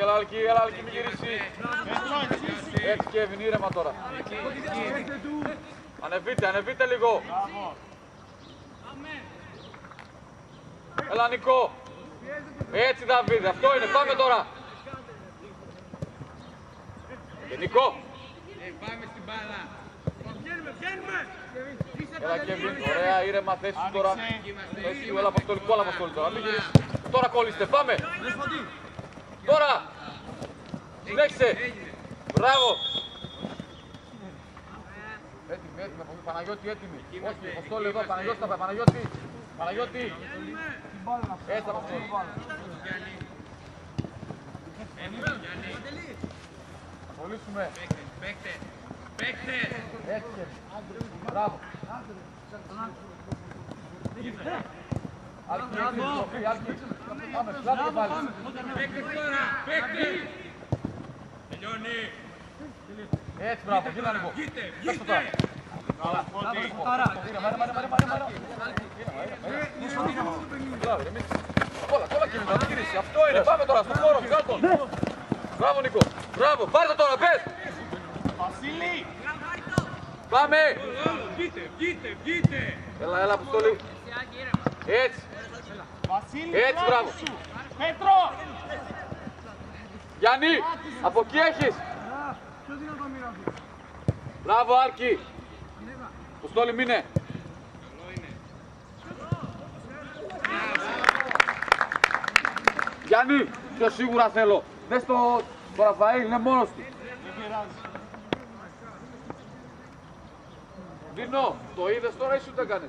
Έλα Άλκη, μην γυρίσει. Έτσι Κέβιν, ήρεμα τώρα. Ανεβείτε λίγο. Έλα Νικό. Έτσι Δαβίδ, αυτό είναι, πάμε τώρα. Και Νικό. Πάμε στην μπάλα. Έλα Κέβιν, ωραία, ήρεμα, θέση σου τώρα. Θέση σου, έλα Αποστόλη τώρα. Μην γυρίσεις. Τώρα κόλληστε, πάμε. Τώρα. Συνέχισε. Μπράβο. Έτοιμη, Παναγιώτη, έτοιμη. Όχι, Αποστόλη εδώ, Παναγιώτη θα πάει, Παναγιώτη. Έτσι Αποστόλη. Απολύσουμε. Παίκτες. Έτσι, μπράβο. Άλκη. Πάμε, πλάτε και πάλι. Παίκτες τώρα, παίκτες. Τελειώνει. Έτσι, μπράβο, γύρνα λίγο. Πες το τώρα. Κόλλα και μην γυρίσει. Αυτό είναι, πάμε τώρα στον χώρο, βγάλ' τον. Μπράβο Νίκο, μπράβο, πάρε το τώρα, πες. Βασίλη. Πάμε. Βγείτε. Έλα, Αποστολή. Έτσι. Έτσι, μπράβο. Πέτρο. Γιάννη, από εκεί έχεις. Μπράβο, Άλκη. Αποστόλη, μείνε. Γιάννη, πιο σίγουρα θέλω. Δες το Ραφαήλ, είναι μόνος του. Δίνω, το είδες τώρα ή σου το έκανες.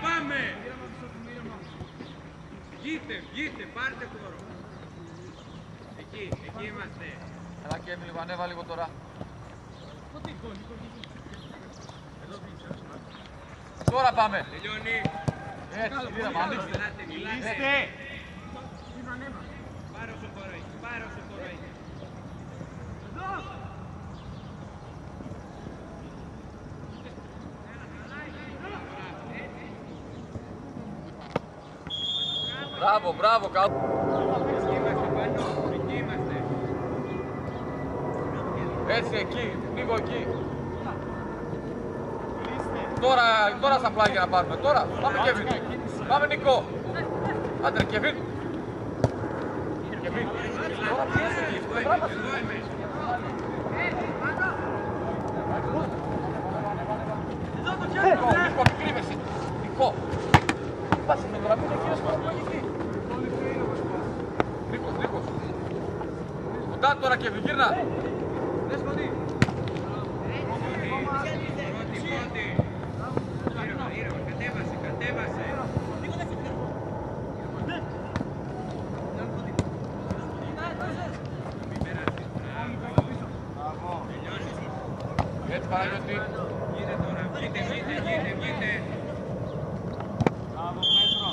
Πάμε. Βγείτε, πάρτε χώρο. Εκεί είμαστε. Έλα και λίγο, ανέβα λίγο τώρα. Τώρα πάμε. Τελειώνει. Έτσι, δίδαμε, ανοίξτε. Είστε. Πάρε όσο χώρο έχει. Μπράβο, καλό. Εκεί είμαστε. Έτσι, εκεί, λίγο εκεί. Τώρα στα πλάγια να πάρουμε, τώρα. Πάμε Κέβιν. Πάμε Νικό. Άντε ρε Κέβιν. Τώρα πιέσε εκεί, αυτό είναι πράγμα. Νικό, μην κρύβεσαι. Νικό. Πάσε με τώρα, μην είναι κύριος μας πλαγική. Νίκος. Κοντά τώρα Κέβιν, γύρνα. Δες κοντή. Κατέβασε. Έτσι Παναγιώτη. Γύρε τώρα, βγείτε. Μπράβο, Πέτρο.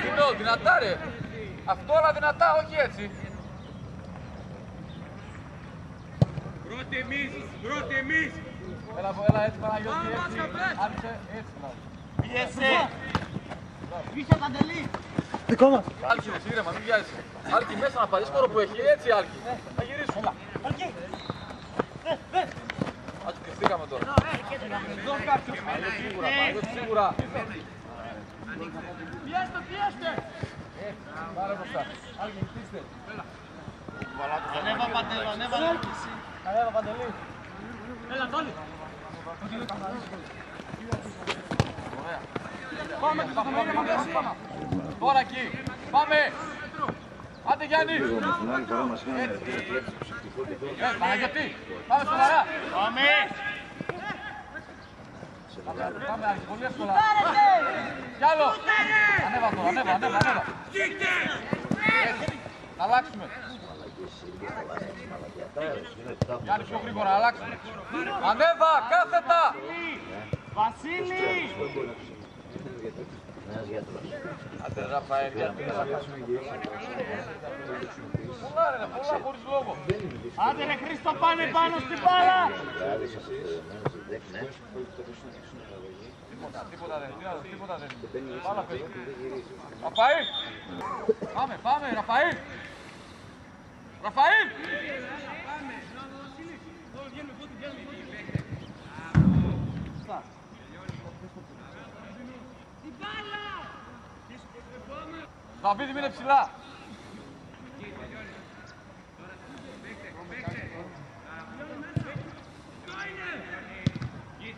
Δίνω, δυνατά ρε. Αυτό όλα δυνατά, όχι έτσι. Πρώτοι εμείς. Έλα έτσι Παναγιώτη, έτσι. Άρχισε, έτσι. Πίεσε. Πίσε Παντελή. Δικό μας. Άλκη, ήρεμα, μην βιάζεσαι. Άλκη, μέσα να πάρεις χώρο που έχει, έτσι Άλκη. Θα γυρίσουμε. Άλκη. Άλκη, κρυφτήκαμε τώρα. Παναγιώτη σίγουρα. Πιέστε. Έτσι, πάρε μπροστά. Άλκη, χτίστε. Ανέβα Παντελή, ανέβα Παντελή. Έλα, Τόλι. Ωραία. Πάμε. Τώρα εκεί. Πάμε. Άντε Γιάννη. Παναγιώτη. Πάμε σοβαρά. Πάμε Άλκη, πολύ εύκολα. Κι άλλο. Ανέβα τώρα, ανέβα. Να αλλάξουμε. Γιάννη πιο γρήγορα, να αλλάξουμε. Ανέβα, κάθετα. Βασίλη! Άντε Ραφαέλ, γιατί δεν θα χάσουμε. Πολλά ρε, πολλά χωρίς λόγο. Άντε ρε Χρήστο, πάνε πάνω στην μπάλα! Τίποτα δεν. Πάλα πέρα. Ραφαήλ! Πάμε, Ραφαήλ! Ραφαήλ! Δαβίδη, μείνε ψηλά!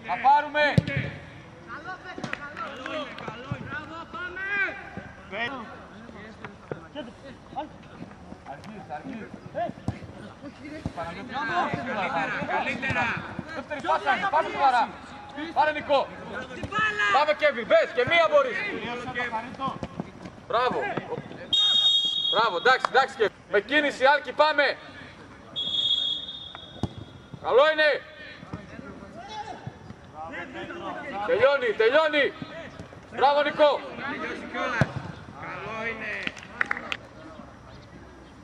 Θα πάρουμε! Αργείς. Καλύτερα. Δεύτερη πάσα, πάμε σοβαρά. Πάρε Νικό. Πάμε Κέβιν, μπες και μία μπορείς. Μπράβο. Μπράβο, εντάξει Κέβιν. Με κίνηση Άλκη πάμε. Καλό είναι. Τελειώνει. Μπράβο Νικό. Τελειώσει κιόλας. Καλό είναι.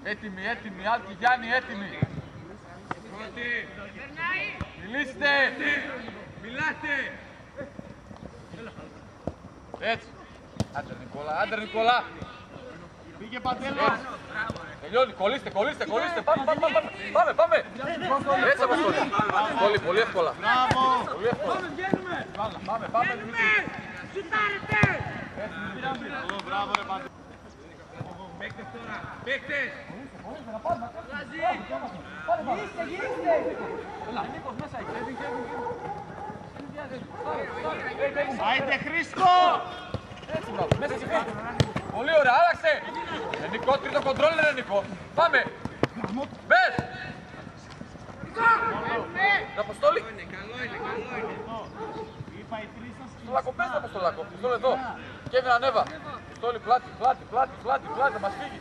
Έτοιμοι, Άλκη, Γιάννη, έτοιμοι. Πρώτη. Μιλήστε. Μιλάτε. Έτσι. Άντε Νικόλα. Πήγε Παντέλος. Τελειώνει, κολλήστε. Πάμε. Έτσι Αποστόλη. Πολύ εύκολα. Μπράβο. Πολύ εύκολα. Πάμε. Σουτάρετε. Μπράβο ρε Παντέλο. Παίκτες τώρα. Παίκτες. Άιντε Χρήστο. Έτσι μπράβο, μέσα στη φύση. Πολύ ωραία, άλλαξε. Νικό, τρίτο κοντρόλ είναι Νικό. Πάμε. Μπες. Αποστόλη. Καλό είναι. Είπα οι τρεις σας. Στο λάκκο, πες το Αποστολάκο. Αποστόλη εδώ. Κέβιν ανέβα. Αποστόλη πλάτη, θα μας φύγει.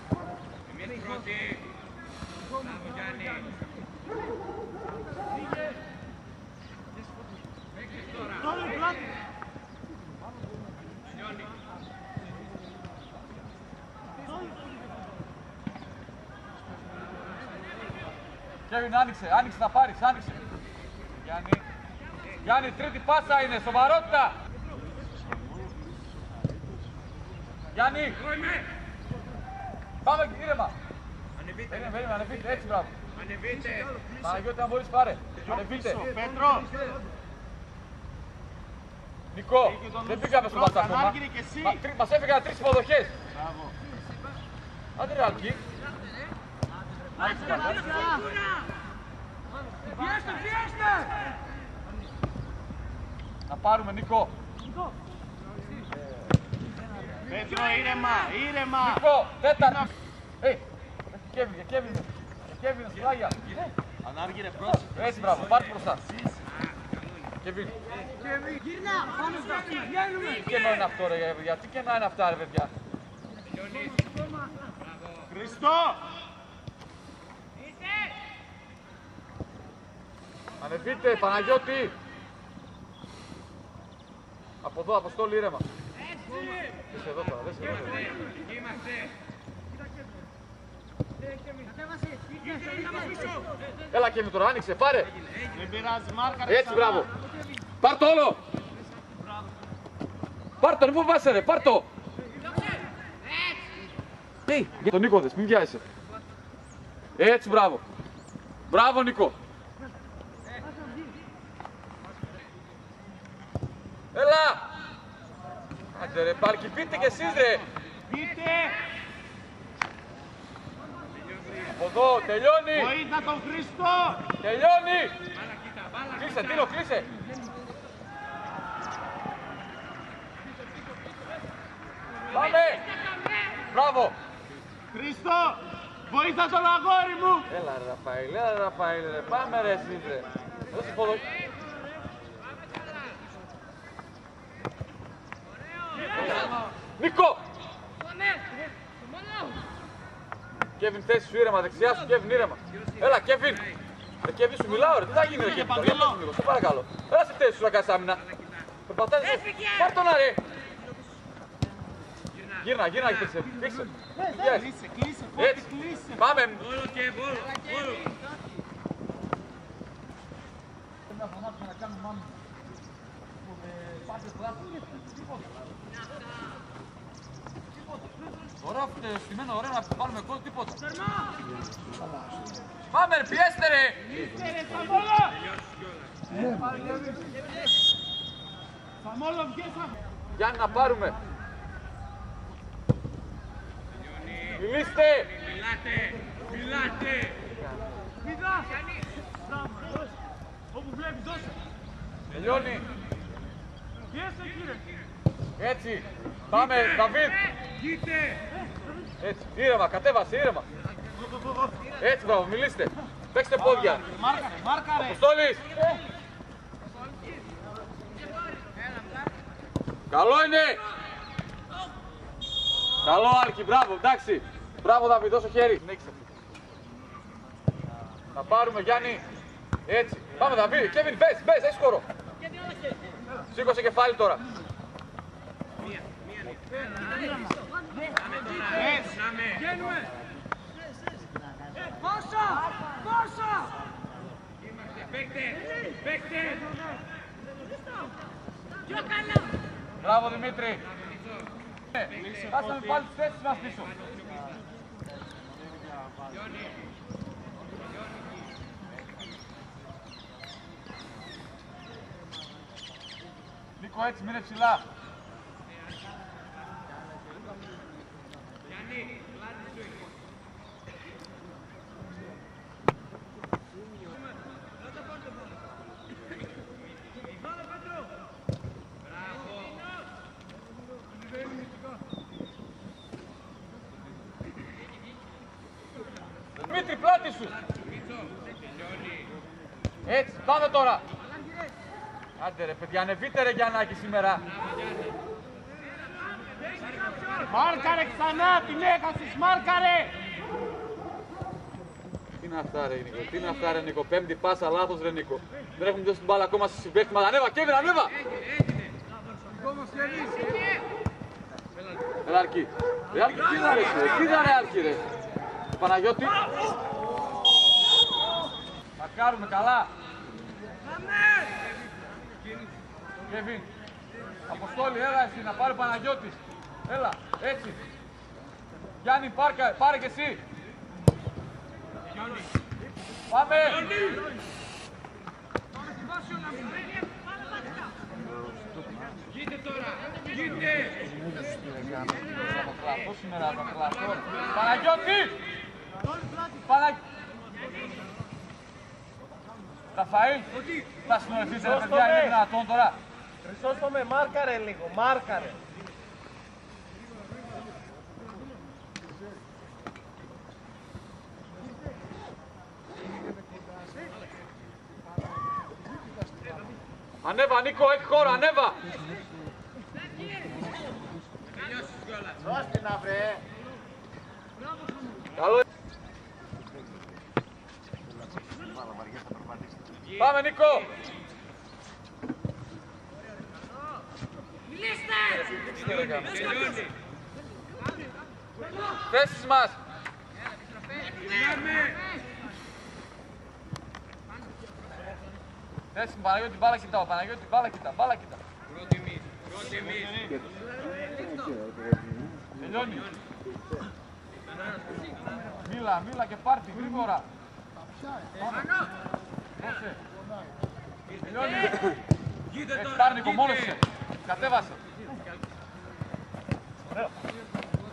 Εμείς πρώτοι. Μπράβο Γιάννη. Παίκτες τώρα. Τόλοι πλάτη. Κέβιν, άνοιξε να πάρεις, άνοιξε. Γιάννη, τρίτη πάσα είναι, σοβαρότητα. Γιάννη, πάμε ήρεμα. Ανεβείτε, έτσι μπράβο. Ανεβείτε. Παναγιώτη, αν μπορείς πάρε. Ανεβείτε. Πέτρο. Νικό, δεν πήγαμε στο μάτς ακόμα. Άργυρη και εσύ. Μας έφυγαν 3 υποδοχές. Μπράβο. Άντε ρε Άλκη. Να πάρουμε Νικό. Πέτρο, ήρεμα. Νικό, τέταρτη. Κέβιν, σφλάγια. Ανάργυρε πρόσεχε. Έτσι μπράβο, πάρτε μπροστά. Κέβιν. Τι κενό είναι αυτό ρε παιδιά, τι κενά είναι αυτά ρε παιδιά. Χριστό. Ανεβείτε, Παναγιώτη. Από εδώ, Αποστόλη, ήρεμα. Δες εδώ τώρα, δες εδώ. Εκεί είμαστε. Έλα Κέβιν τώρα, άνοιξε, πάρε. Δεν πειράζει, μάρκα. Έτσι, μπράβο. Πάρ' το όλο. Πάρ' το, μην φοβάσαι ρε, πάρ' το. Τον Νίκο δες, μην βιάζεσαι. Έτσι, μπράβο. Μπράβο, Νίκο. Έλα. Άντε ρε, Πάρκι, πείτε κι εσείς ρε. Πείτε. Από εδώ, τελειώνει. Βοήθα τον Χριστό. Τελειώνει. Μπάλα κοίτα, μπάλα. Κλείσε, Τίνο, κλείσε. Πάμε. Μπράβο. Χριστό. Βοήθα τον αγόρι μου. Έλα ρε Ραφαήλ, ρε. Πάμε ρε εσείς ρε. Δώσε υποδοχή. Νικό. Κέβιν, θέση σου ήρεμα, δεξιά σου, Κέβιν, ήρεμα. Έλα, Κέβιν. Κέβιν, σου μιλάω, ρε, τι θα γίνει, ρε, Κέβιν, τώρα, για πες μου λίγο, σε παρακαλώ. Έλα σε θέση σου να κάνεις άμυνα. Περπατάς, πάρ' τον, ρε. Γύρνα, φύξε. Κλείσε, Έτσι, πάμε. Όλο και όλο. Πρέπει να φωνάξουμε να κάνουμε μάμι. Πάτε πράσινο, τίποτα. Ωραίο στημένο, ωραίο να βάλουμε κόλ, τίποτα. Πάμε, ρε, πιέστε, ρε. Σαμόλο, βγέσα. Γιάννη, να πάρουμε. Μιλήστε. Μιλάτε. Μιλάς. Όπου βλέπεις, δώσε. Τελειώνει. Πιέστε, κύριε. Έτσι. Πάμε, Δαβίδ. Κοίτε. Έτσι, ήρεμα, κατέβασε, ήρεμα. Έτσι, μπράβο, μιλήστε. Παίξτε πόδια. Μάρκαρε. Αποστόλης. Καλό είναι. Καλό, Άλκη, μπράβο, εντάξει. Μπράβο, Δαβίδ, δώσω χέρι. Θα πάρουμε, Γιάννη. Έτσι. Πάμε, Δαβίδ. Κέβιν, μπες, έχεις χώρο. Σήκωσε κεφάλι τώρα. Βγαίνουμε. Πάσα. Παίκτε. Μπράβο, Δημήτρη. Κάσαμε πάλι τις θέσεις μας πίσω. Νίκο, έτσι, μείνε ψηλά. Δημήτρη, πλάτη σου. Έτσι, πάμε τώρα. Άντε ρε παιδιά, ανεβείτε ρε Γιαννάκη σήμερα. Μάρκαρε ξανά, την έχασες, μάρκαρε. Τι είναι αυτά ρε Νίκο, τι είναι αυτά ρε Νίκο, πέμπτη πάσα, λάθος ρε Νίκο. Δεν έχουμε δώσει την μπάλα ακόμα στη συμπαίχτη μας. Ανέβα, Κέβιν, ανέβα. Έλα Αρκή. Ρε Αρκή, τι είναι ρε, τι είναι ρε Αρκή ρε. Παναγιώτη. Μαρκάρουμε καλά. Κέβιν. Αποστόλη, έλα εσύ να πάρει ο Παναγιώτης. Έλα, έτσι. Γιάννη, πάρε και εσύ. Πάμε. Κοίτε τώρα. Κοίτε. Θα κλαθώ σήμερα, θα κλαθώ. Παναγιώτη! Ραφαήλ, θα συνοηθείτε ρε παιδιά, είναι δυνατόν τώρα. Χρυσόστο με, μάρκαρε λίγο, μάρκαρε. Ανέβα Νίκο, έχει χώρο, ανέβα. Δώσ' την να βρε. Καλό. Πάμε Νίκο. Τελειώνει. Θέσεις μας. Θέσεις μου Παναγιώτη, μπάλα κοιτάω, Παναγιώτη, μπάλα κοιτά, μπάλα κοιτά. Πρώτη Τελειώνει. Μίλα και πάρτι, γρήγορα. Δώσε. Τελειώνει. Έτσι, Τάρνικο, μόνος είσαι. Κατέβασε.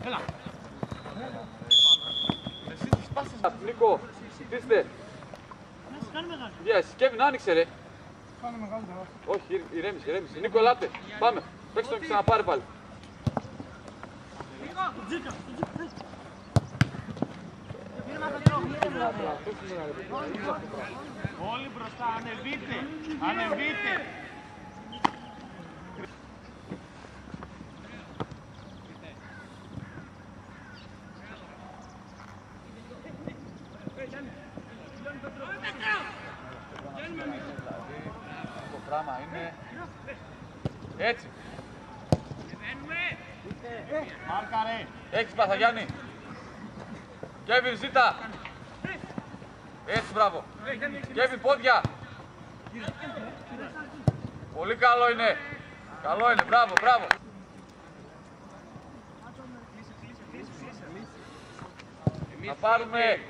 Έλα. Εσείς τις πάσες. Νίκο, στήστε. Yes, Κέβιν, άνοιξε ρε. Όχι, ηρέμησε. Νίκο, ελάτε. Πάμε. Παίξτε τον και ξαναπάρε πάλι. Όλοι μπροστά, ανεβείτε. Έτσι. Μάρκαρε. Έχεις πάσα Γιάννη. Κέβιν ζήτα. Έτσι μπράβο. Κέβιν πόδια. Πολύ καλό είναι. Καλό είναι. Μπράβο, μπράβο. Να πάρουμε.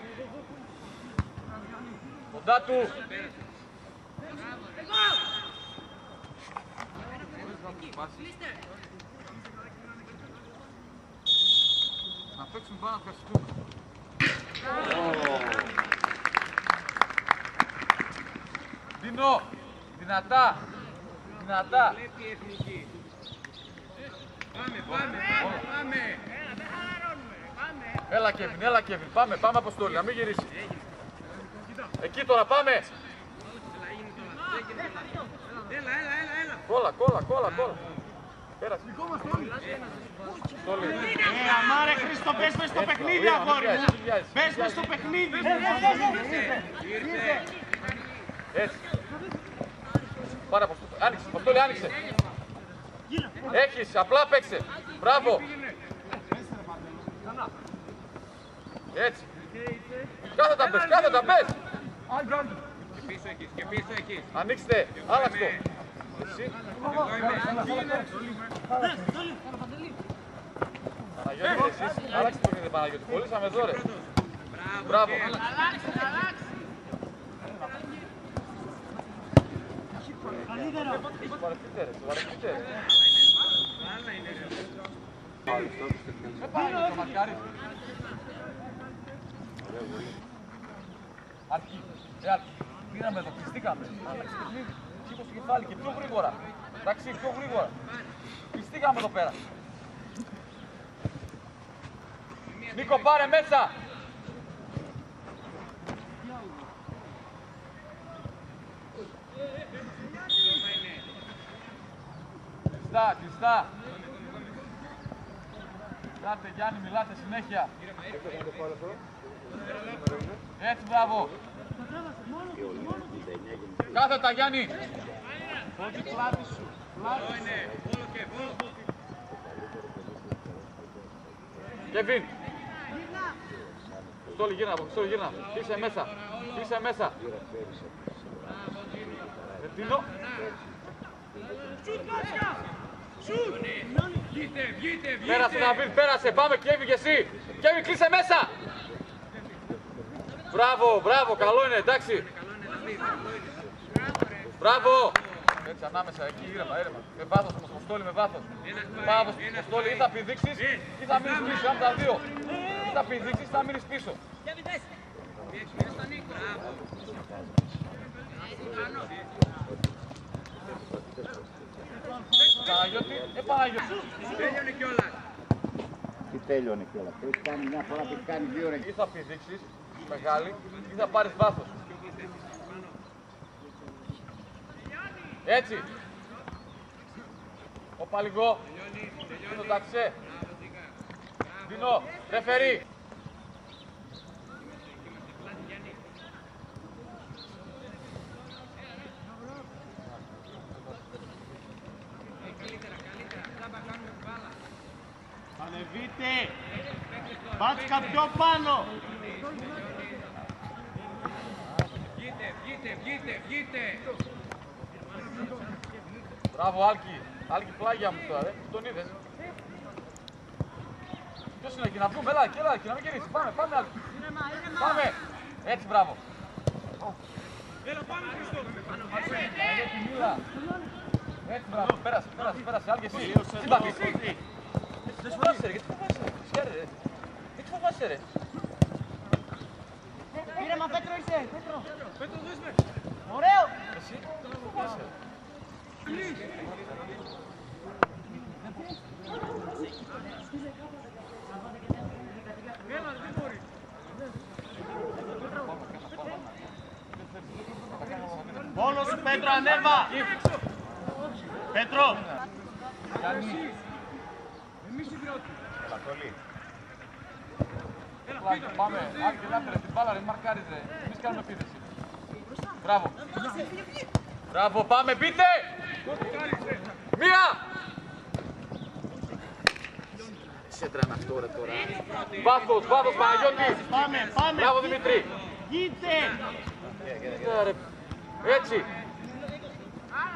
Κοντά του. Να παίξουμε πάνω να ευχαριστούμε. Δίνω. Δυνατά. Δυνατά. Πάμε. Έλα Κέβιν, πάμε Αποστόλη, να μην γυρίσει. Εκεί τώρα πάμε. Κόλλα. Πέρασε. Αποστόλη. Αμάρε Χρήστο, πες μες στο παιχνίδι αγόρι μου. Πες μες στο παιχνίδι. Έτσι. Πάρε Αποστόλη, άνοιξε. Έχεις, απλά παίξε. Μπράβο. Έτσι. Κάθετα μπες. Και πίσω εκεί. Ανοίξτε, άλλαξε το. Εσύ. Παναγιώτη, εσείς. Άλλαξε το παιχνίδι, Παναγιώτη. Κολλήσαμε εδώ, ρε. Μπράβο. Βαρεθείτε, ρε. Με Παναγιώτη, το μαρκάρι. Αρχή. Πήραμε εδώ, πιστήκαμε. Άλλαξε το παιχνίδι. Σήκωσε κεφάλι και πιο γρήγορα. Εντάξει, πιο γρήγορα. Πιστήκαμε εδώ πέρα. Νίκο, πάρε μέσα. Κλειστά. Μιλάτε Γιάννη, μιλάτε συνέχεια. Έτσι, μπράβο. Κάθετα Γιάννη. Όχι πλάτη σου. Κεβίν. Αποστόλη γύρνα. Κλείσε μέσα. Ρετίνο. Πέρασε Ναβίλ, πέρασε. Πάμε Κέβιν και εσύ. Κέβιν, κλείσε μέσα. Μπράβο, καλό είναι, εντάξει. Μπράβο. Έτσι ανάμεσα, εκεί ήρεμα. Με βάθος όμως, Αποστόλη, με βάθος. Αποστόλη, ή θα πηδήξεις ή θα μείνεις πίσω, αν τα δύο. Ή θα πηδήξεις ή θα μείνεις πίσω. Παναγιώτη. Τέλειωνε κιόλας. Τι τέλειωνε κιόλας. Έχει κάνει μια φορά που έχει κάνει 2 ώρες. Ή θα πηδήξεις μεγάλη ή θα πάρεις βάθος. Έτσι. Όπα λίγο. Δίνω ταξέ. Δίνω. Ρεφερί. Ανεβείτε. Μπάτσκα πιο πάνω. Βγείτε. Μπράβο Άλκη. Άλκη πλάγια μου τώρα, τον είδες. Ποιος είναι εκεί, να βγούμε, έλα εκεί, να μην γυρίσει. Πάμε Άλκη. Πάμε. Έτσι, μπράβο. Έλα πάμε Χριστό. Έτσι, μπράβο. Πέρασε. Άλκη, εσύ. Συμπαθείς. Δεν σου φοβάσαι, ρε. Γιατί φοβάσαι, ρε. Σιάρε, ρε. Γιατί φοβάσαι, ρε. Ήρεμα, Πέτρο είσαι, Πέτρο δες με. Ωραίο. Εσύ, δεν φοβάσαι, ρε. Έλα, δεν μπορεί. Μόνο σου Πέτρο, ανέβα. Πέτρο. Εμείς οι πρώτοι. Πάμε, Άλκη, λάμπερε την μπάλα, ρε, μαρκάρεις, ρε. Εμείς κάνουμε επίθεση. Μπράβο. Μπράβο, πάμε, μπείτε! Μία! Σέντρα είναι αυτό ρε τώρα. Βάθος, βάθος Παναγιώτη. Πάμε. Μπράβο Δημήτρη. Γείτε. Έτσι.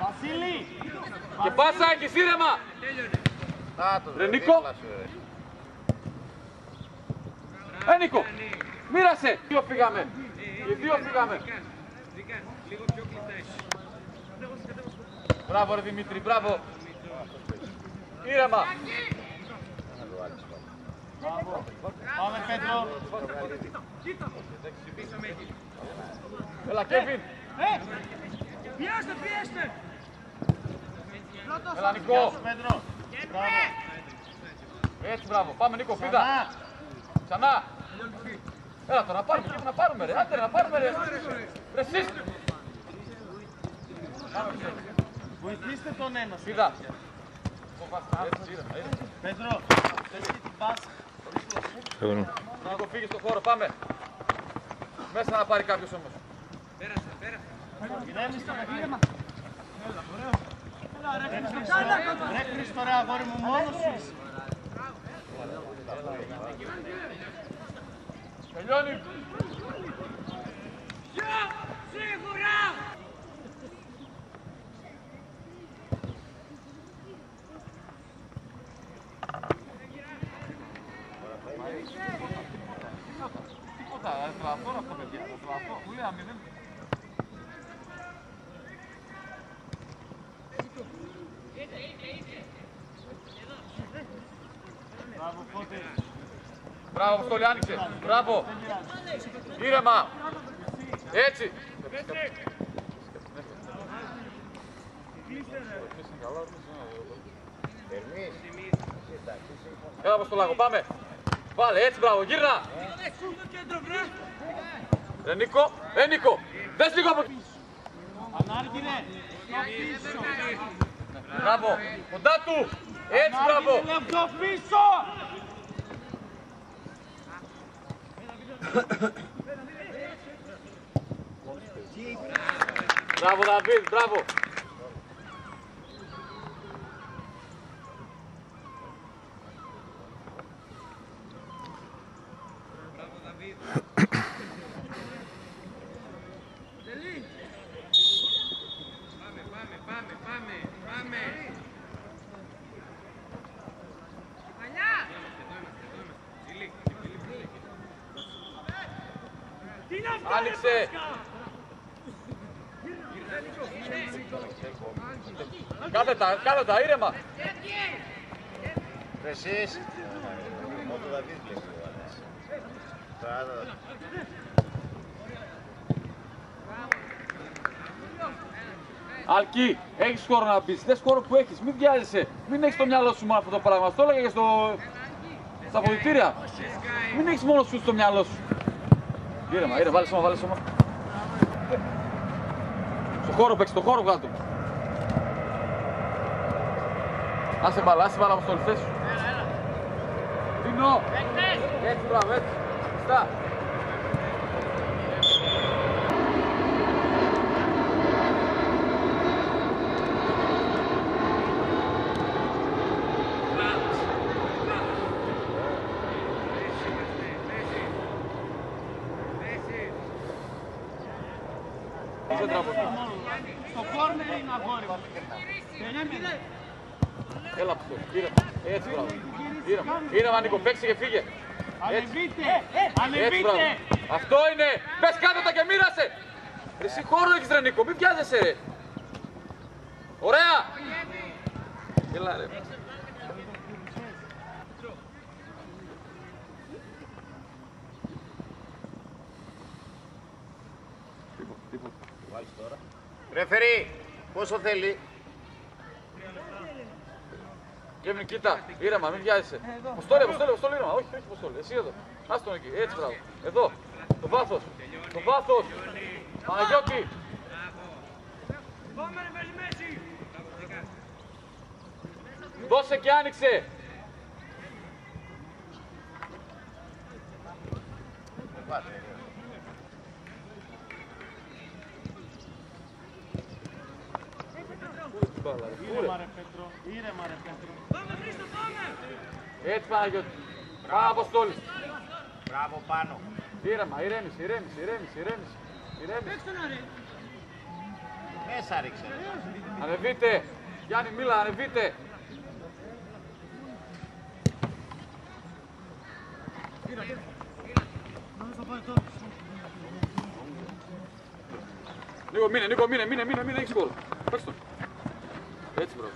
Βασίλη. Και πάσα Άκης, ήρεμα. Ρε Νίκο. Νίκο. Μοίρασε. Δύο φύγαμε. Και δύο φύγαμε. Μπράβο ρε Δημήτρη, μπράβο. Ήρεμα. Πάμε Πέτρο. Έλα Κέβιν. Πιέστε! Έλα Νικό. Πέτρο. Μπράβο. Έτσι μπράβο. Πάμε Νίκο, φίδα. Ξανά. Έλα τώρα να πάρουμε ρε. Άντε να πάρουμε ρε. Ρε εσείς. Βοηθήστε τον ένα. Φίδα. Πέτρο. Θες και την πάσα. Νίκο φύγει στον χώρο, πάμε. Μέσα να πάρει κάποιος όμως. Ηρέμησε το παιχνίδι. Ρε Χρήστο ρε αγόρι μου, μόνος σου είσαι. Τελειώνει. Σίγουρα! Τίποτα, τραβώ αυτό παιδιά. Μου λέει αμυδέν. Μπράβο Φώτη. Μπράβο, Αποστόλη, άνοιξε. Μπράβο. Ήρεμα. Έτσι. Έλα Αποστολάκο, πάμε. Βάλε, έτσι, μπράβο, γύρνα. Ρε Νίκο, Νίκο. Δες λίγο από... Ανάργυρε. Στο πίσω. Μπράβο, κοντά του. Έτσι, μπράβο. Ανάργυρε λεπτό πίσω. Μπράβο, Δαβίδ, μπράβο. Άνοιξε. Κάνε τα ήρεμα. Εσείς. Μόνο το Δαβίδ βλέπει. Αλκή, έχεις χώρο να μπεις. Δες χώρο που έχεις. Μην βιάζεσαι. Μην έχεις στο μυαλό σου μόνο αυτό το πράγμα. Στο έλεγα και στα αποδυτήρια. Μην έχεις μόνο σου στο μυαλό σου. Ήρεμα, βάλε σώμα, βάλε σώμα. Στο χώρο παίξε, στο χώρο κάτω. Άσε μπάλα από στο λιθές σου. Δίνω. Έτσι, μπράβο, έτσι. Στά. Στο κόρνερ είναι αγόρι μου. Έλα από το, έτσι μπράβο. Ήρεμα Νίκο, παίξε και φύγε. Ανεβείτε, Έτσι ανεβείτε. μπράβο. Αυτό είναι. Πες κάτω τα και μοίρασε. Εσύ χώρο έχεις ρε Νίκο, μην βιάζεσαι ρε. Ωραία. Έλα ρε. Ρεφερή, πόσο θέλει. Κέβιν, κοίτα, ήρεμα, μην βιάζεσαι. Αποστόλη, ήρεμα. Όχι, Αποστόλη, εσύ εδώ. Ας τον εκεί, έτσι μπράβο. Εδώ, το βάθος. Το βάθος. Παναγιώτη. Πάμε ρε Μέση! Δώσε και άνοιξε. μπάλα. Ήρεμα ρε Πέτρο, ήρεμα ρε Πέτρο. Πάμε Χρήστο, πάμε! Έτσι Παναγιώτη. Πάμε Αποστόλη. Μπράβο πάνω. Ήρεμα, ηρέμηση. Παίξ' τον Άρη! Μέσα ρίξε. Ανεβείτε. Γιάννη Μίλα, ανεβείτε. Νίκο, μείνε, έχεις γκολ. Παίξ' τον. Έτσι, μπράβο.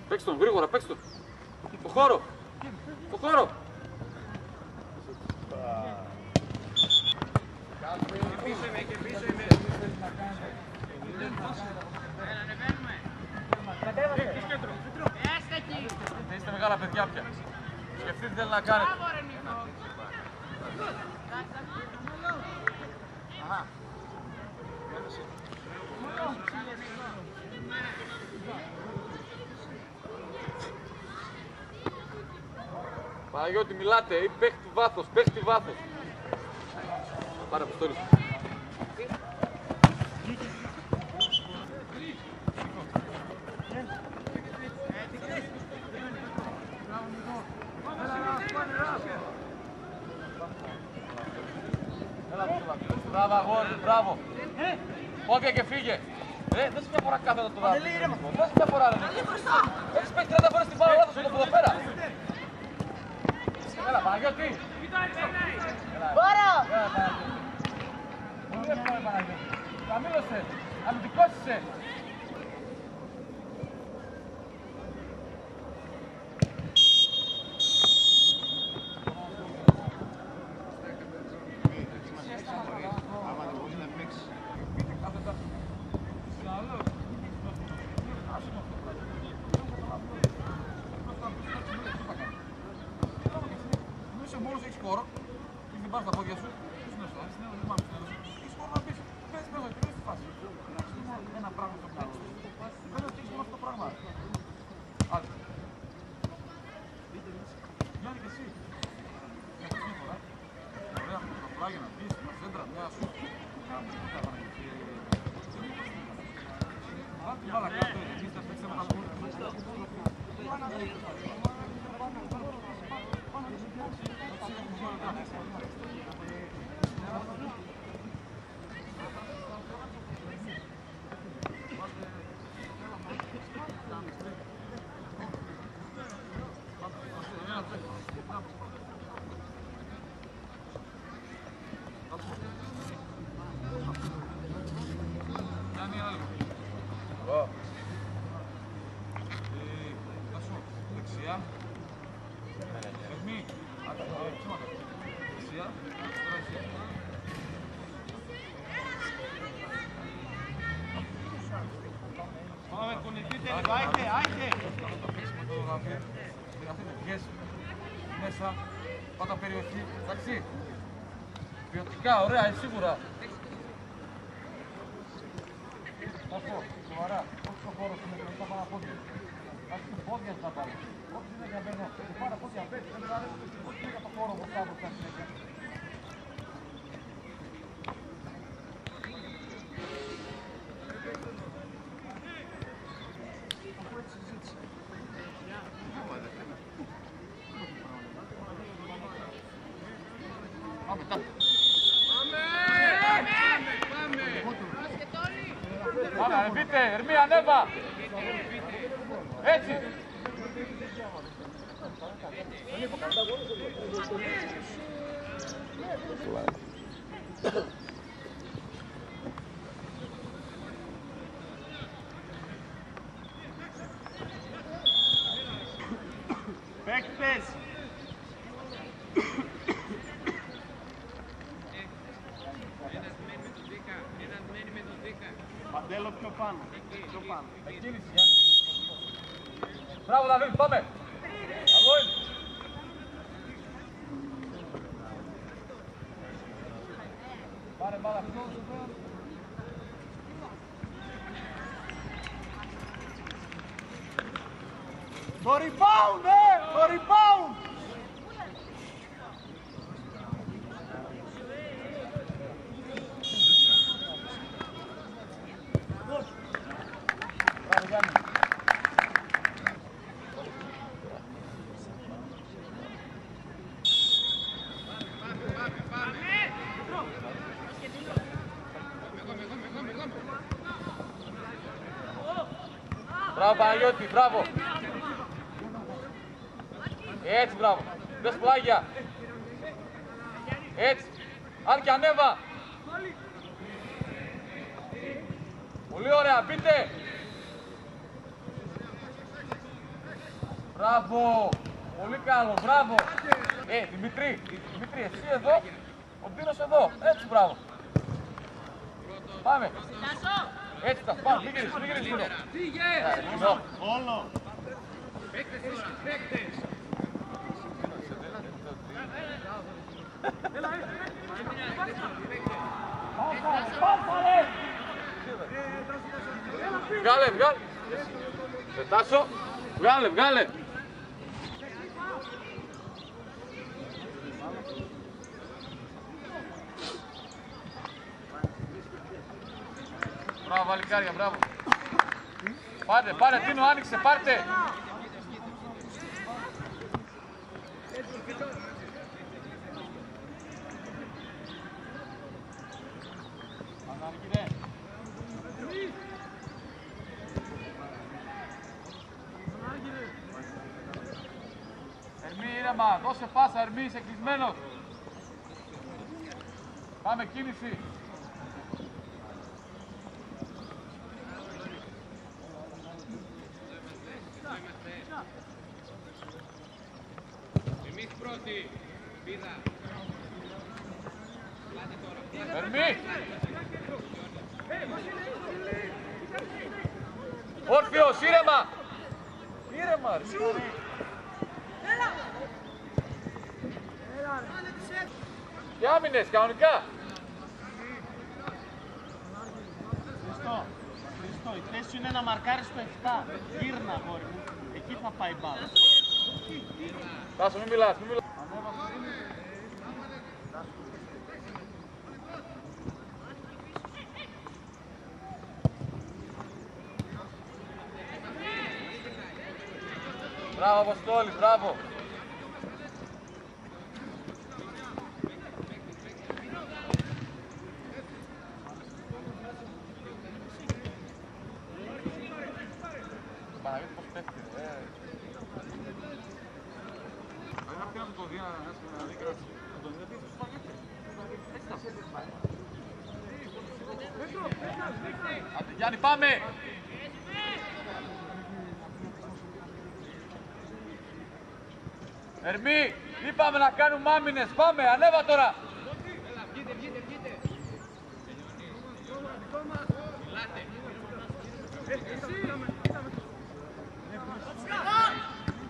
Παίξ' τον, γρήγορα, παίξ' τον. Το χώρο. Είστε μεγάλα παιδιά πια. Σκεφτείτε τι θέλει να κάνετε. Παναγιώτη μιλάτε, ή παίχτη βάθος. Πάρε Αποστόλη. Μπράβο αγόρι, μπράβο. Πόδια και φύγε. Δες μια φορά κάθετα το δάχτυλο. Δες μια φορά ρε. Έχεις παίξει 30 φορές την μπάλα λάθος εδώ πέρα. Έλα Παναγιώτη. Μπάρα! Πολύ εύκολο Παναγιώτη. Καμήλωσε. Αμυντικός είσαι. Άμα δεν μπορείς να παίξεις. Είσαι μόνος, έχεις χώρο. Μην πάρεις τα πόδια σου. Ποιος είναι αυτό, δεν μάθεις. Έχεις χώρο να πεις. Πες μέσα, τελείως τη φάση. Ένα πράγμα στο μυαλό σου. Πες ότι έχεις μόνο αυτό το πράγμα. Άντε. Γιάννη και εσύ. Να πεις μια φορά. Ωραία, με το πλάγιο να πεις, μια σέντρα, μια σου. Βάλτε την μπάλα κάτω, εσείς θα παίξετε με τα πόδια. Δεξιά. Εχμή. Δεξιά. Πάμε, κουνηθείτε λίγο, άιτε. Μέσα, πάτα περιοχή, εντάξει. Ποιοτικά, ωραία, σίγουρα. Αυτό, σοβαρά, όχι το χώρο σου με τα παραπόδια. Ας την πόδια σου να πάρει. Όχι είναι για μπαίνω, του πάρα πόδια πέτει, δεν μου αρέσει, όχι είναι για το χώρο μου κάπου στα συνέχεια. Πάμε, ανεβείτε, Ερμή, ανέβα! Έτσι! Παίκτες. Παντέλο πιο πάνω. Εκκίνηση, Γιάννη. Μπράβο, Δαβίδ, πάμε! Καλό είναι! Πάρε μπάλα αυτό. Το rebound, το rebound! Μπράβο Παναγιώτη, μπράβο. Έτσι, μπράβο. Δες πλάγια. Έτσι. Αν και ανέβα. Πολύ ωραία, μπείτε. Μπράβο. Πολύ καλό, μπράβο. Δημητρή, εσύ εδώ. Ο Ντίνος εδώ. Έτσι, μπράβο. Πάμε. Έτσι τα πάμε. Μην γυρίσεις, Ντίνο. Όλο. Βγάλε. Πετάσω. Βγάλε. Μπράβο, βαλικάρια, μπράβο. Πάρε, Τίνο, άνοιξε, πάρτε. Ερμή, ήρεμα, δώσε πάσα, Ερμή, είσαι κλεισμένος. Πάμε, κίνηση. Ερμή! Όρθιος, ήρεμα! Ήρεμα, ρε! Και άμυνες, κανονικά! Χριστό, η θέση σου είναι να μαρκάρεις το 7. Γύρνα, αγόρι μου. Εκεί θα πάει η μπάλα. Τάσο, μην μιλάς. Μπράβο, Αποστόλη, μπράβο. Παναγιώτη πώς πέφτει, το δει να δει κράτηση. Άντε Γιάννη, πάμε! Ερμή, είπαμε να κάνουμε άμυνες, πάμε, ανέβα τώρα!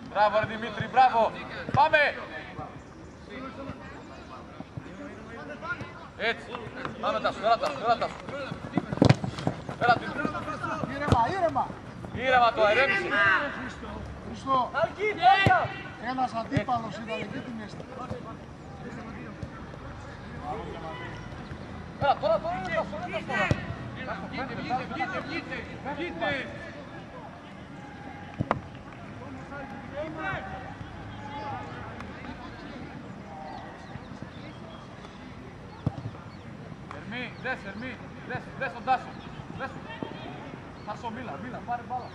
Μπράβο ρε Δημήτρη, μπράβο! Πάμε! Έτσι, πάμε Τάσο, έλα Τάσο. Έλα Δημήτρη. Ήρεμα. Ήρεμα το ερέμισε. Χριστό. Ένας αντίπαλος ήταν εκεί την αίσθηση. Έλα τώρα, Βγείτε. Ερμή, δες τον Τάσο. Τάσο, μίλα, πάρε μπάλα.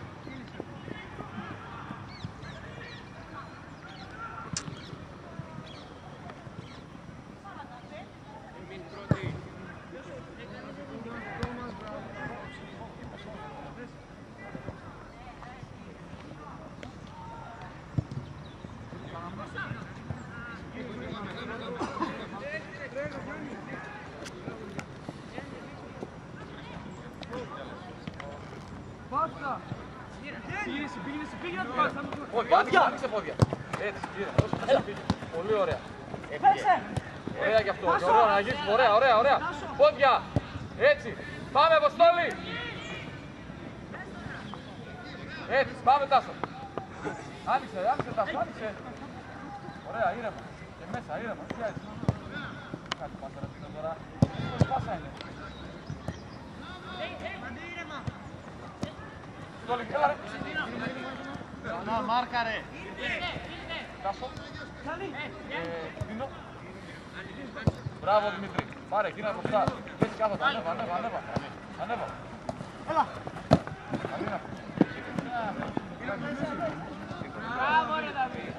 Πήγαινε να το πάρεις. Πόδια, άνοιξε πόδια. Έτσι, κύριε, πολύ ωραία. Ωραία κι αυτό, ωραίο να γυρίσει, ωραία. Πόδια, έτσι, πάμε Αποστόλη. Έτσι, πάμε Τάσο. Άνοιξε Τάσο, άνοιξε. Ωραία, ήρεμα. Και μέσα, ήρεμα, τι έτσι. Κάτι πάσα ρε πίνω τώρα. Πάσα είναι. Στόλη, έλα ρε. Να, μάρκα ρε. Τάσο. Δίνω. Μπράβο Δημήτρη. Πάρε, γίνα μπροστά. Έτσι κάθοτα, ανέβα. Έλα. Αλίνα. Μπράβο ρε Δαβίδ.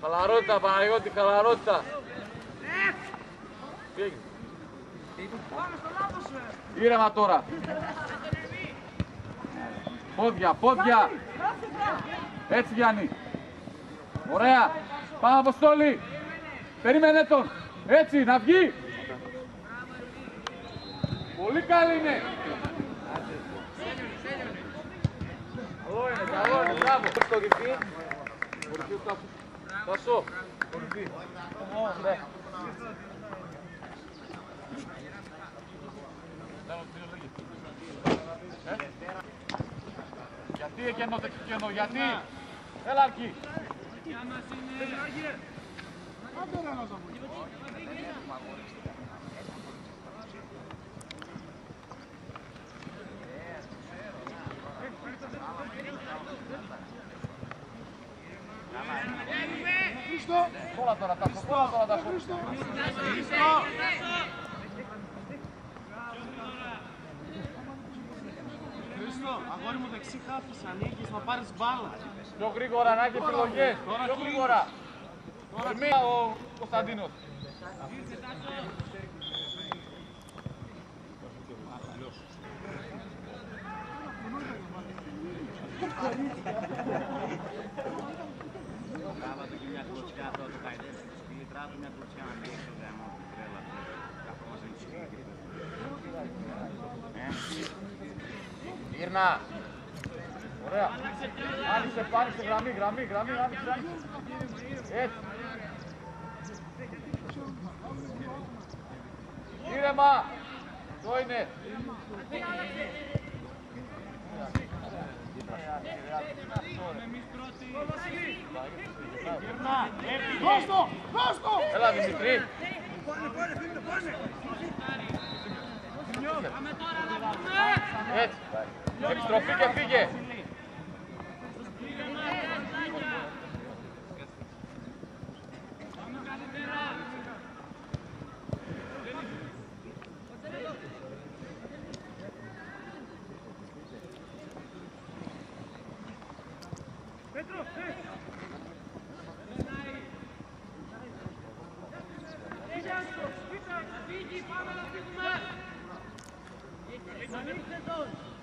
Χαλαρότητα, Παναγιώτη, χαλαρότητα. Τι έγινε? Πάμε στο λάθος σου. Ήρεμα τώρα. Πόδια, πόδια. Έτσι Γιάννη. Ωραία. Πάμε Αποστόλη. Περίμενε τον. Έτσι, να βγει. Πολύ καλή είναι. Καλό είναι, καλό είναι, μπράβο. Στο ρηφί. Τάσο. Ναι. Γιατί εκείνο τέτοιο κενό, γιατί. Έλα εκεί. Όλα τώρα Τάσο, όλα τώρα Τάσο. Χρήστο, αγόρι μου δεξί χάφης, ανοίγεις να πάρεις μπάλα. Πιο γρήγορα να έχει επιλογές, πιο γρήγορα. Ερμία ο Κωνσταντίνος. Κάβα του και μια κλωτσιά τώρα το καηδές στη λιτρά του μια κλωτσιά να λέει στο γάμο του τρέλα του. Κάπου μας είναι συγκεκριτή. Γύρνα. Ωραία. Άνοιξε, άνοιξε γραμμή, γραμμή, γραμμή, άνοιξε, άνοιξε. Έτσι. Ήρεμα. Αυτό είναι. Έλα Δημητρή. Έτσι. Επιστροφή και φύγε.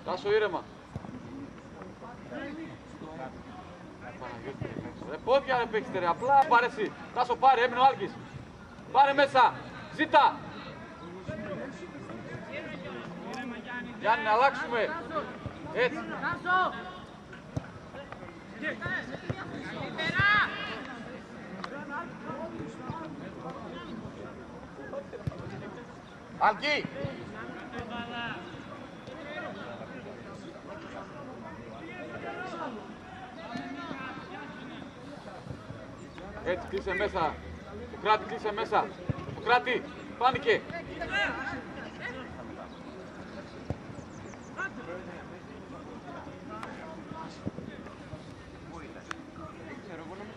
Τάσο ήρεμα. Πόδια ρε παίξτε ρε, απλά πάρε εσύ. Τάσο πάρε, έμεινε ο Άλκης. Πάρε μέσα, ζήτα. Γιάννη, να αλλάξουμε. Έτσι. Άλκη. Έτσι, κλείσε μέσα. Το κράτη, κλείσε μέσα. Το κράτη, φάνηκε.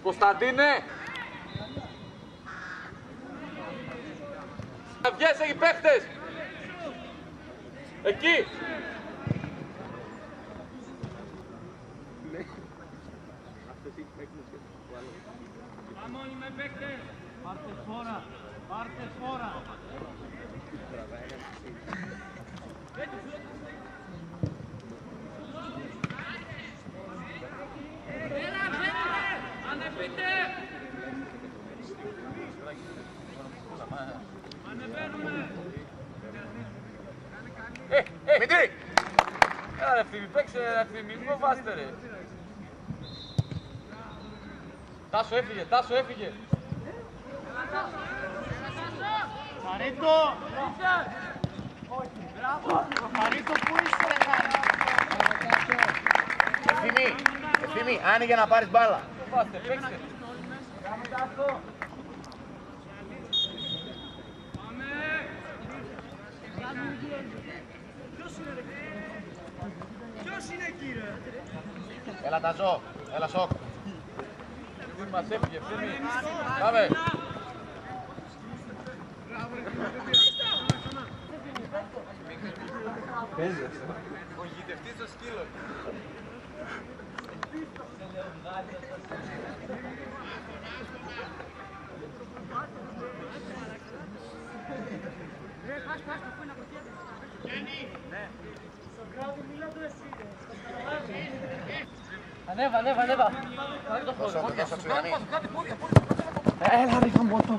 Κωνσταντίνε. Να βγες, έχει παίχτες. Εκεί. Πάρτε φόρα, πάρτε φόρα. Μητρή! Έλα ρε Ευθύμη, παίξε ρε Ευθύμη, μην φοβάστε ρε. Τάσο έφυγε. Χαρίτο! Χαρίτο, πού είσαι ρε Χαρίτο? Ευθύμη, άνοιγε να πάρεις μπάλα. Φοβάστε, παίξε. Ποιος είναι εκεί ρε? Έλα Ταζό, έλα Σοκ. Ευθύμη μας έφυγε, Ευθύμη. Πάμε. Ο γητευτής στο σκύλο. Ανέβα. Δώσε του Ιωαννή. Έλα ρε χαμότο.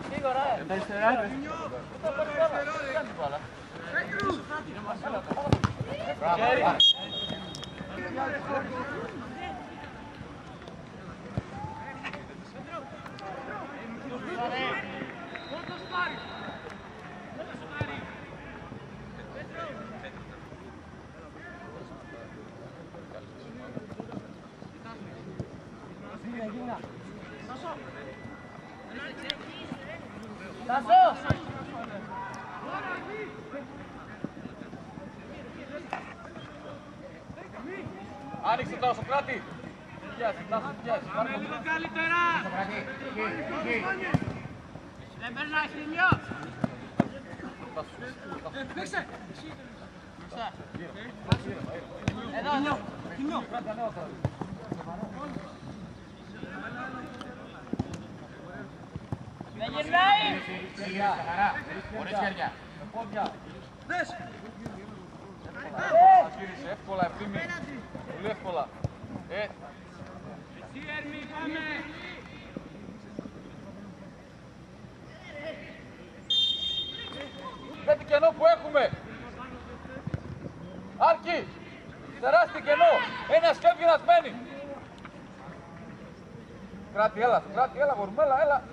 Άνοιξε τώρα Σοκράτη. Πιάζει. Πάμε λίγο καλύτερα. Δεν περνάει χιλιό. Παίξε. Εδώ. Δεν γυρνάει. Χωρίς χέρια. Με πόδια. Δες. Γύρισε εύκολα Ευθύμη. Πολύ εύκολα. Εσύ Ερμή, πάμε. Κάτι κενό που έχουμε. Άρκη. Τεράστιο κενό. Ένας φεύγει, ένας μένει. Κράτη, έλα, γορμέλα, έλα.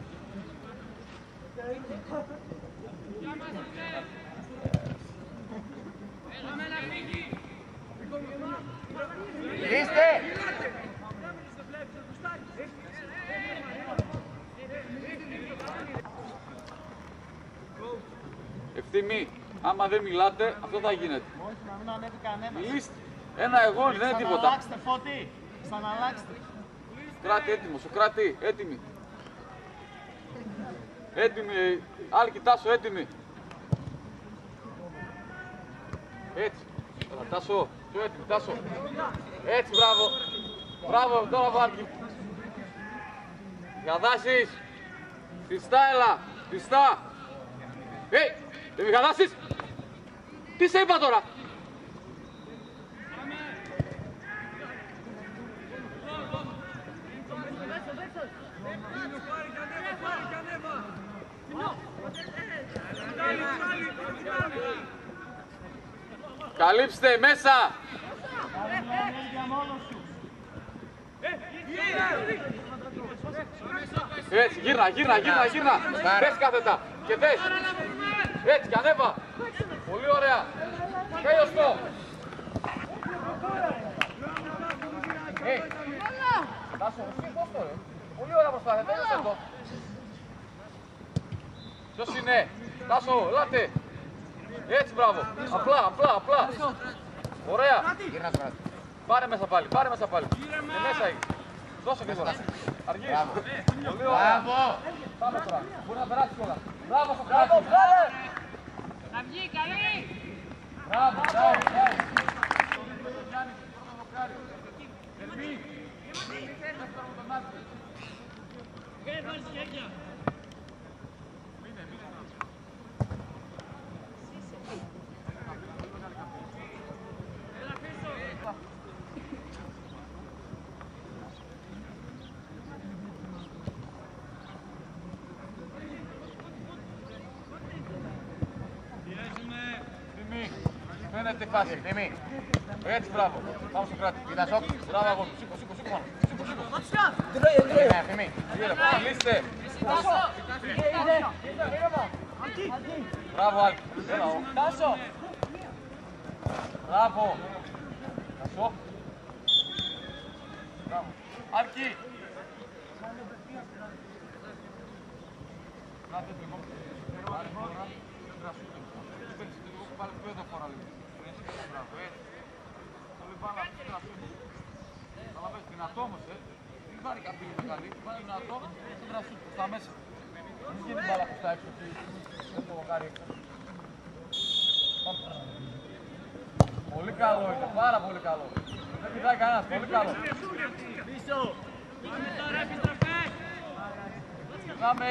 Είστε! Ευθύμη, άμα δεν μιλάτε, αυτό θα γίνεται. Όχι, να μην ανέβει κανένας. Μιλήστε. Ένα εγώ δεν είναι τίποτα. Ξαναλλάξτε Φώτη, ξαναλλάξτε. Κράτη έτοιμο, Σοκράτη, έτοιμη. Έτοιμη, Άλκη, Τάσο, έτοιμη. Έτσι. Έλα, Τάσο, πιο έτοιμη, Τάσο. Έτσι, μπράβο. Μπράβο, τώρα Βάρκη. Γαδάσεις. Πιστά, έλα. Πιστά. Δεν μη γαδάσεις. Τι σε είπα τώρα. Καλύψτε μέσα! Έτσι, γύρνα! Δες κάθετα και δες! Έτσι, και ανέβα! Πολύ ωραία! Τέλειος το! Τάσο, εσύ πώς το ρε! Πολύ ωραία προσπάθεια, τέλειωσε το! Ποιος είναι! Τάσο, ελάτε! Έτσι, μπράβο! Απλά! Ωραία! Πάρε μέσα πάλι! Και μέσα είναι! Δώσε και τώρα! Αργείς! Πολύ ωραία! Πάμε τώρα! Μπορεί να περάσει κιόλας! Μπράβο, Σοκράτη! Να βγει, καλή! Μπράβο! Παίρνετε φάση. Τιμή. Έτσι, μπράβο. Πάμε στο κράτη. Κοίτα, σοκ. Μπράβο, αγόρι. Σήκω, σήκω, σήκω μόνο. Σήκω. Τιμή. Κλείστε. Μπράβο, Άλκη. Τάσο. Μπράβο. Τάσο. Μπράβο. Άλκη. Πάλι πιο εδώ φορά λίγο. Μπράβο, έτσι. Πολύ μπάλα από τους τρασούς. Αλλά πες δυνατό όμως, δεν πάρει κάποιο λίγο καλή. Πάλι δυνατό, στον τρασούς, προς τα μέσα. Μην γίνει μπάλα προς τα έξω και δεν το κάνει έξω. Πολύ καλό είναι, πάρα πολύ καλό. Δεν κοιτάει κανένας, πολύ καλό. Πίσω. Πάμε τώρα, επιστροφές. Πάμε.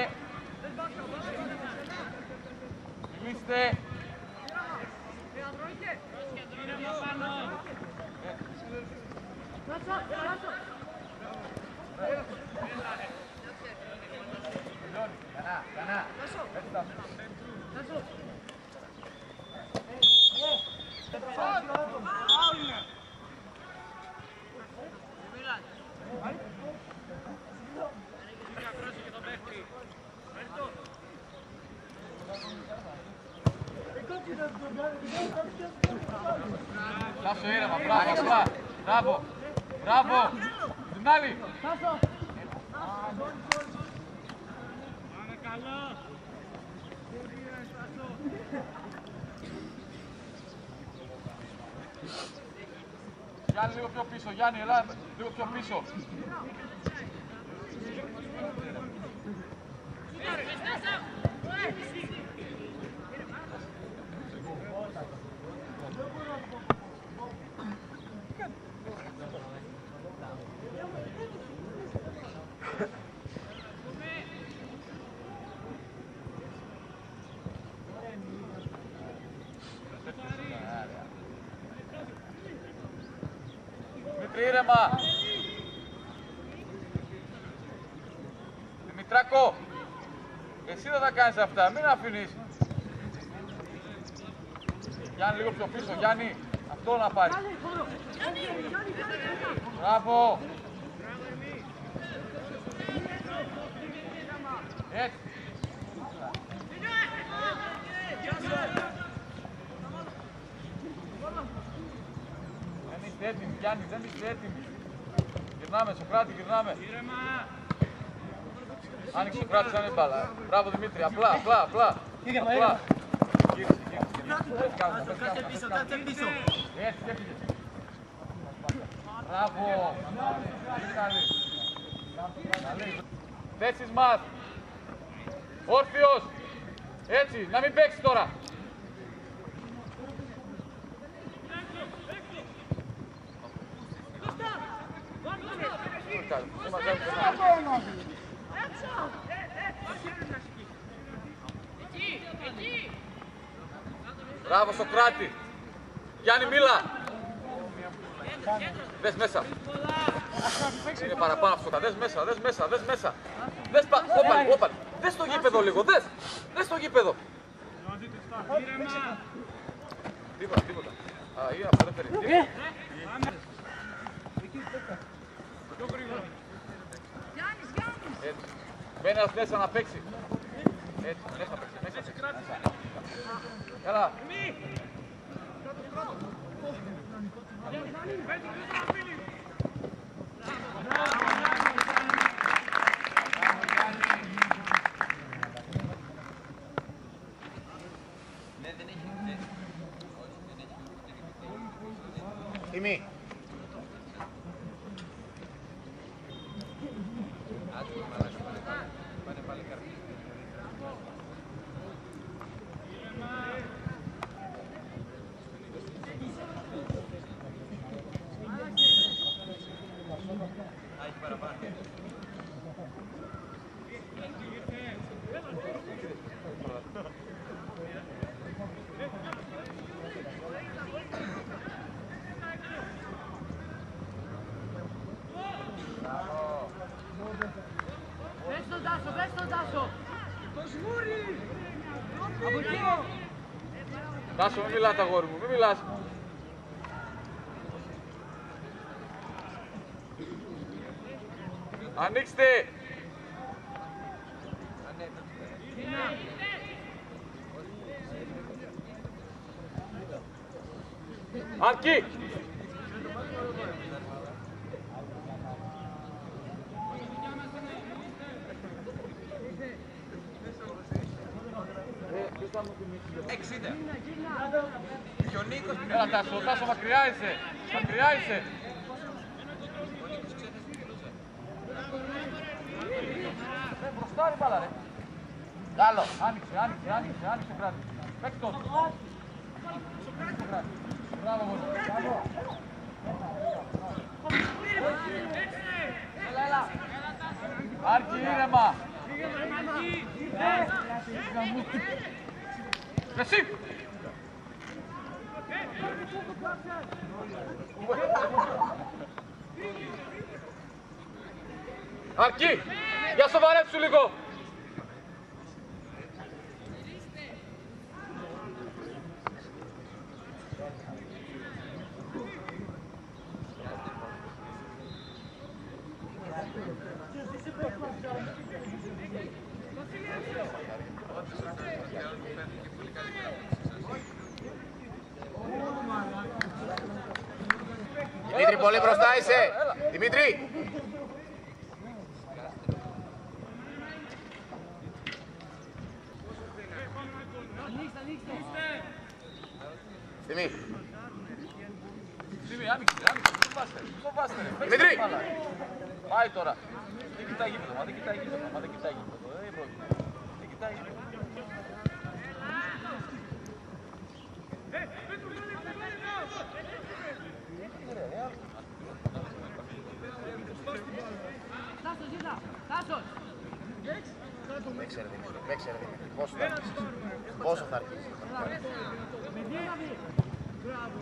Μιλήστε. Κανά. Τάσο ήρεμα, μπράβο, μπράβο, την άλλη. Πάμε καλά. Γιάννη λίγο πιο πίσω, Γιάννη, έλα λίγο πιο πίσω. Δημήτρη, ήρεμα. Δημητράκο, εσύ δεν θα κάνεις αυτά, μην αφήνεις. Γιάννη, λίγο πιο πίσω, Γιάννη, αυτό να πάρει. Μπράβο. Έτσι. Δεν είστε έτοιμοι, Γιάννη, δεν είστε έτοιμοι. Γυρνάμε, Σοκράτη, γυρνάμε. Άνοιξε ο Σοκράτης, αν είναι μπάλα. Μπράβο, Δημήτρη, απλά. Γύρισε. Κάτσε πίσω. Έτσι, έφυγε. Μπράβο. Καλή. Θέσεις μας. Όρθιος. Έτσι, να μην παίξει τώρα. Μπράβο Σοκράτη. Γιάννη, μίλα. Δες μέσα. Είναι παραπάνω αυτό. Δες μέσα. Δες όπαλ. Δες το γήπεδο λίγο. Δες το γήπεδο. Τίποτα. Α, είναι αυτό, δεν φέρει. Έτσι. Μπαίνει ένας μέσα να παίξει. Έτσι, μέσα να παίξει. Έλα. Τιμή. Δες τον Τάσο! Το σμούρι! Από εκεί! Τάσο, μην μιλάς αγόρι μου, μην μιλάς. Ανοίξτε! Αρκεί! Έλα Τάσο, Τάσο μακριά είσαι! Μακριά είσαι! Μπροστά ρε μπάλα ρε! Καλό! Άνοιξε κράτη! Παίξ' τον! Μπράβο μόνο! Έλα! Άρκη ήρεμα! Εσύ! Αρκεί! Για σοβαρέψου λίγο! Δημήτρη, πολύ μπροστά είσαι. Δημήτρη. Στήμη, άνοιξε, φοβάστε ρε. Δημήτρη. Πάει τώρα. Δεν κοιτάει γήπεδο, δεν κοιτάει γήπεδο. Δεν κοιτάει γήπεδο. Τάσος, ζήτα! Τάσος! Παίξε ρε Δημήτρη. Πόσο θα αρχίσεις. Με δύναμη! Μπράβο!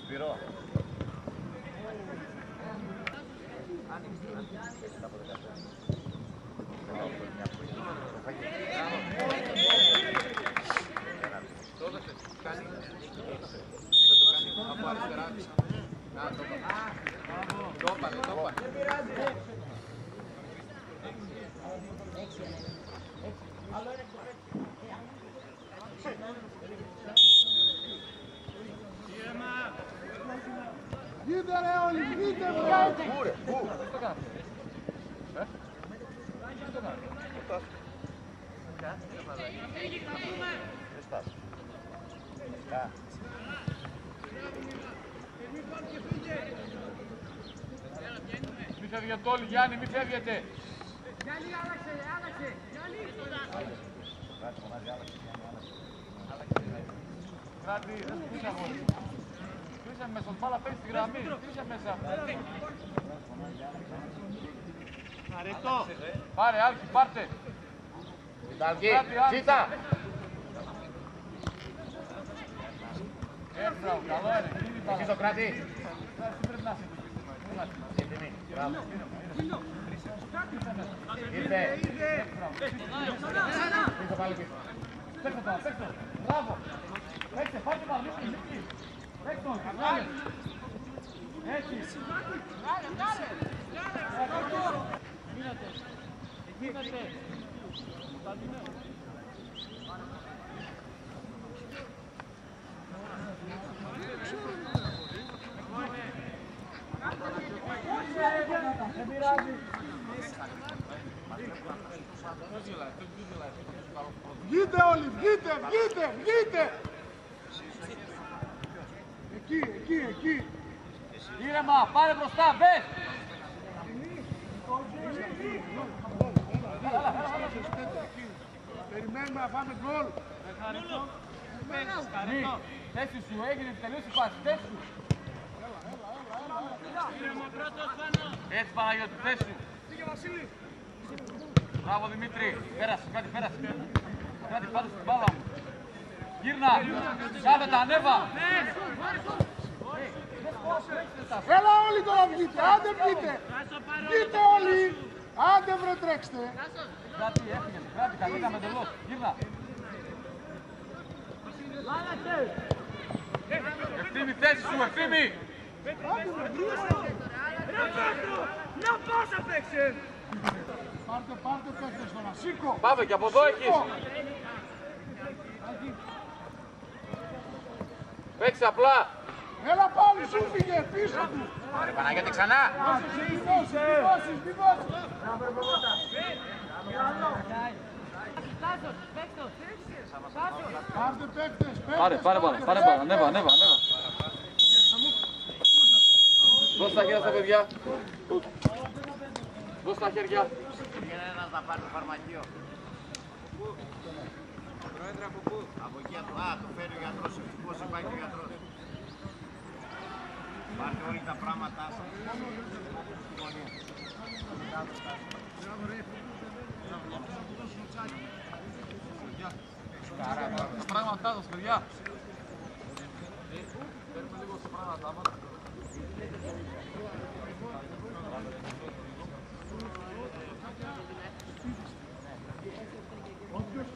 Σπυρό. Βγείτε ρε όλοι, βγείτε, βγайте! Πού ρε, πού. Μη φεύγετε όλοι, Γιάννη, μη φεύγετε. Γιάννη, άλλαξε! Κράτη, δεν σου πήσα αγόρι. Κλείσε μέσα, μπάλα παίρνει στη γραμμή, κλείσε μέσα. Αρετό. Πάρε, Άλκη, πάρτε. Άλκη, ζήτα. Μπράβο, καλό είναι. Έχεις το κράτη. Εσύ πρέπει να είσαι Ήρθε. Ήρθε. Πίσω πάλι πίσω. Παίξτε τώρα, παίξτε. Μπράβο. Παίξτε, πάρτε πάνω, μη. Παίξτε τον, βγάλε. Έτσι. Βγάλε. Μείνατε. Δεν πειράζει. Βγείτε όλοι, βγείτε! Εκεί! Ήρεμα, πάρε μπροστά, μπες! Περιμένουμε να πάμε γκολ. Θέση σου, έγινε, τελείωσε η φάση, θέση σου. Έτσι Παναγιώτη, θέση σου. Μπράβο Δημήτρη, πέρασε, πέρασε. Κράτη πάνω στην μπάλα μου. Γύρνα, κάθετα, ανέβα. Έλα όλοι τώρα βγείτε, άντε βγείτε. Βγείτε όλοι. Άντε βρε τρέξτε. Κράτη, έφυγες, κράτη, καλήκαμε εντελώς. Γύρνα. Ευθύμη, θέση σου, ευθύμη. Πάρτε παίκτες τώρα, σήκω. Πάμε και από εδώ έχεις. Παίξε απλά. Έλα πάλι, σου φύγε, πίσω του. Παναγιώτη ξανά. Μη δώσεις. Τάσος, παίξτος. Πάρτε παίκτες. Πάρε μπάλα, ανέβα. Δώσ' τα χέρια στα παιδιά. Δώσ' τα χέρια. Πήγαινε ένας να πάρει το φαρμακείο. Πρόεδρε, από πού? Από εκεί, το φέρει ο γιατρός, ευτυχώς υπάρχει ο γιατρός. Πάρτε όλοι τα πράγματά σας. Τα πράγματά σας, παιδιά. Παίρνουμε λίγο τα πράγματά μας. Όποιος